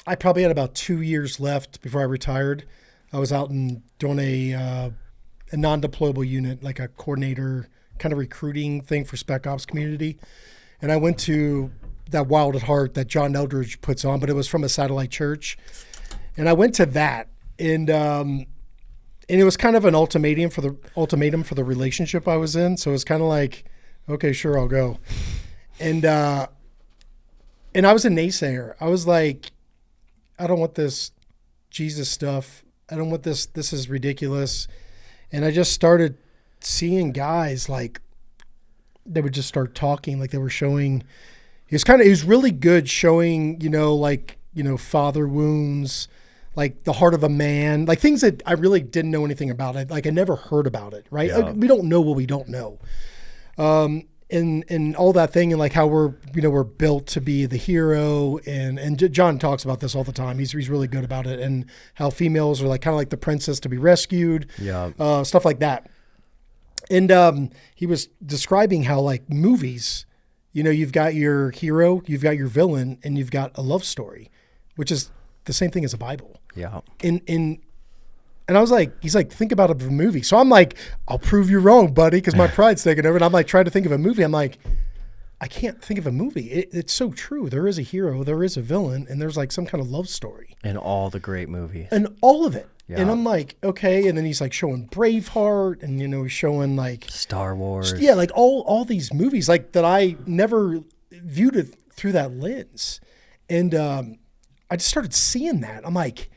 I probably had about 2 years left before I retired. I was out and doing a non-deployable unit, like a coordinator kind of recruiting thing for Spec Ops community. And I went to that Wild at Heart that John Eldridge puts on, but it was from a satellite church. And I went to that, and it was kind of an ultimatum for the relationship I was in. So it was kind of like, okay, sure, I'll go. And I was a naysayer. I was like, I don't want this Jesus stuff. I don't want this. This is ridiculous. And I just started seeing guys like they would just start talking, like they were showing. He was really good showing, father wounds, like the heart of a man, like things that I really didn't know anything about. I never heard about it, right? Yeah. Like, we don't know what we don't know. And all that thing, and like how we're built to be the hero, and John talks about this all the time. He's really good about it, and how females are like kind of like the princess to be rescued, stuff like that. And he was describing how like movies, you've got your hero, you've got your villain, and you've got a love story, which is the same thing as a Bible. Yeah. And I was like, he's like, think about a movie. So I'm like, I'll prove you wrong, buddy, because my pride's taking over. And I'm like trying to think of a movie. I'm like, I can't think of a movie. It's so true. There is a hero, there is a villain, and there's like some kind of love story. And all the great movies. And all of it. Yeah. And I'm like, okay. And then he's like showing Braveheart, and he's showing like Star Wars. Yeah, like all these movies like that I never viewed it through that lens. And I just started seeing that. I'm like,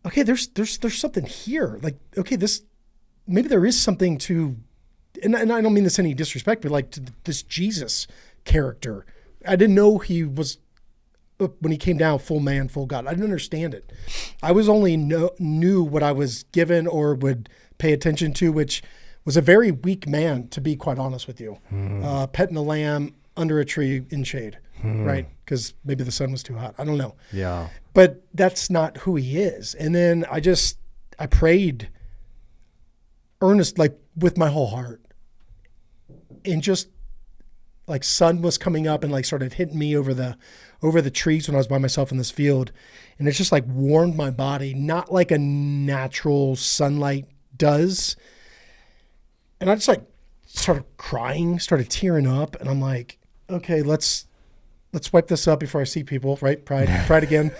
okay, there's something here. Like, okay, maybe there is something to, and I don't mean this any disrespect, but like to this Jesus character. I didn't know he was, when he came down, full man, full God. I didn't understand it. I was only knew what I was given or would pay attention to, which was a very weak man, to be quite honest with you. Petting a lamb under a tree in shade, right? Because maybe the sun was too hot. I don't know. Yeah. But that's not who he is. And then I prayed earnest, like with my whole heart. And just like sun was coming up and like started hitting me over the trees when I was by myself in this field. And it just like warmed my body, not like a natural sunlight does. And I just like started crying, started tearing up. And I'm like, okay, let's wipe this up before I see people, right? Pride again.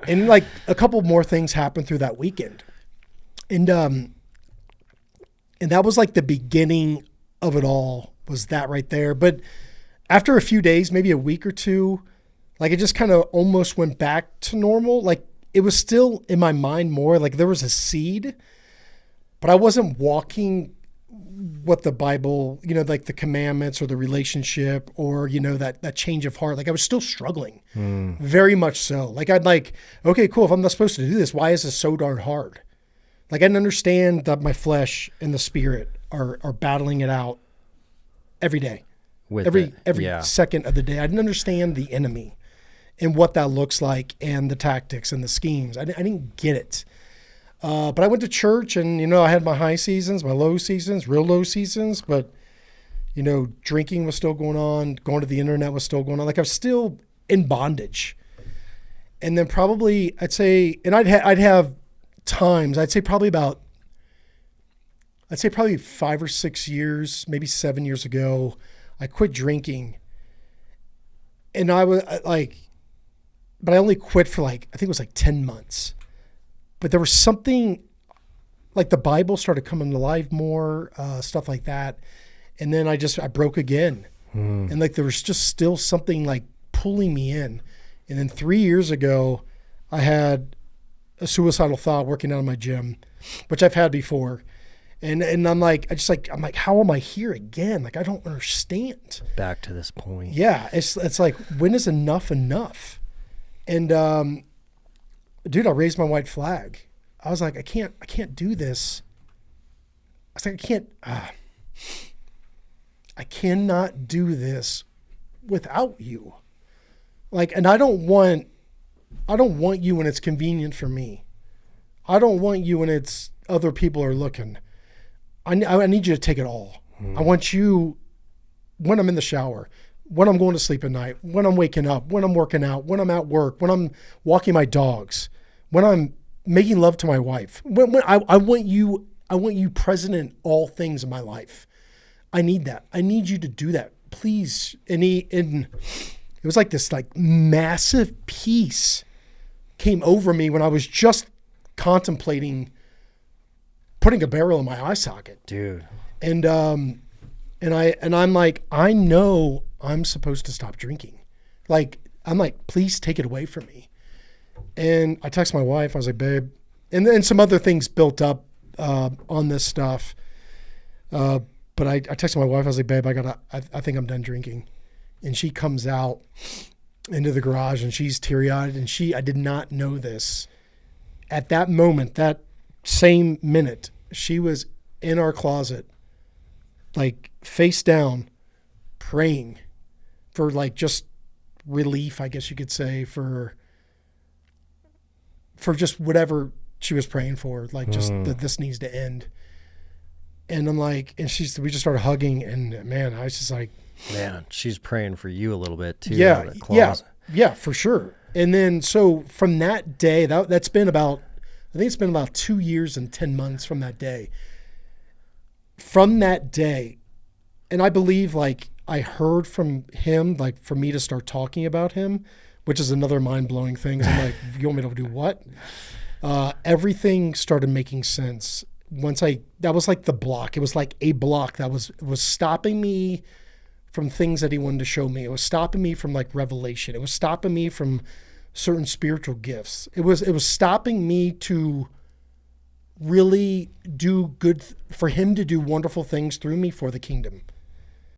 And like a couple more things happened through that weekend. And that was like the beginning of it all, was that right there. But after a few days, maybe a week or two, like it just kind of almost went back to normal. Like it was still in my mind more, like there was a seed, but I wasn't walking what the Bible, like the commandments or the relationship or, that change of heart. Like I was still struggling very much so. Like I'd like, okay, cool. If I'm not supposed to do this, why is this so darn hard? Like I didn't understand that my flesh and the spirit are battling it out every day, every second of the day. I didn't understand the enemy and what that looks like and the tactics and the schemes. I didn't get it. But I went to church and, I had my high seasons, my low seasons, real low seasons, but, drinking was still going on, going to the internet was still going on. Like I was still in bondage. And then probably I'd say, and I'd have times, I'd say probably 5 or 6 years, maybe 7 years ago, I quit drinking. And I was but I only quit for I think it was 10 months. But there was something, like the Bible started coming alive more, stuff like that. And then I broke again. And there was just still something pulling me in. And then 3 years ago, I had a suicidal thought working out in my gym, which I've had before. And I'm like, how am I here again? I don't understand. Back to this point. Yeah. It's like, when is enough? And, dude, I raised my white flag. I was like, I can't do this. I was like, I cannot do this without you. And I don't want you when it's convenient for me. I don't want you when it's other people are looking. I need you to take it all. I want you when I'm in the shower, when I'm going to sleep at night, when I'm waking up, when I'm working out, when I'm at work, when I'm walking my dogs, when I'm making love to my wife. When I want you present in all things in my life. I need that. I need you to do that, please. And it was like this like massive peace came over me when I was just contemplating putting a barrel in my eye socket, dude. And I'm like, I know I'm supposed to stop drinking. Like, I'm like, please take it away from me. And I text my wife. I was like, babe, and then some other things built up on this stuff. But I texted my wife. I was like, babe, I think I'm done drinking. And she comes out into the garage and she's teary-eyed. And I did not know this. At that moment, that same minute, she was in our closet, like face down, praying for like just relief, I guess you could say, for just whatever she was praying for, like just that this needs to end. And I'm like, and we just started hugging, and man, I was just like, man, she's praying for you a little bit too. Yeah, for sure. And then, so from that day, that's been about, I think it's been about 2 years and 10 months from that day. From that day, and I believe like I heard from him, like for me to start talking about him, which is another mind-blowing thing. I'm like, you want me to do what? Everything started making sense. That was like the block. It was like a block that was stopping me from things that he wanted to show me. It was stopping me from like revelation. It was stopping me from certain spiritual gifts. It was stopping me to really do good for him to do wonderful things through me for the kingdom.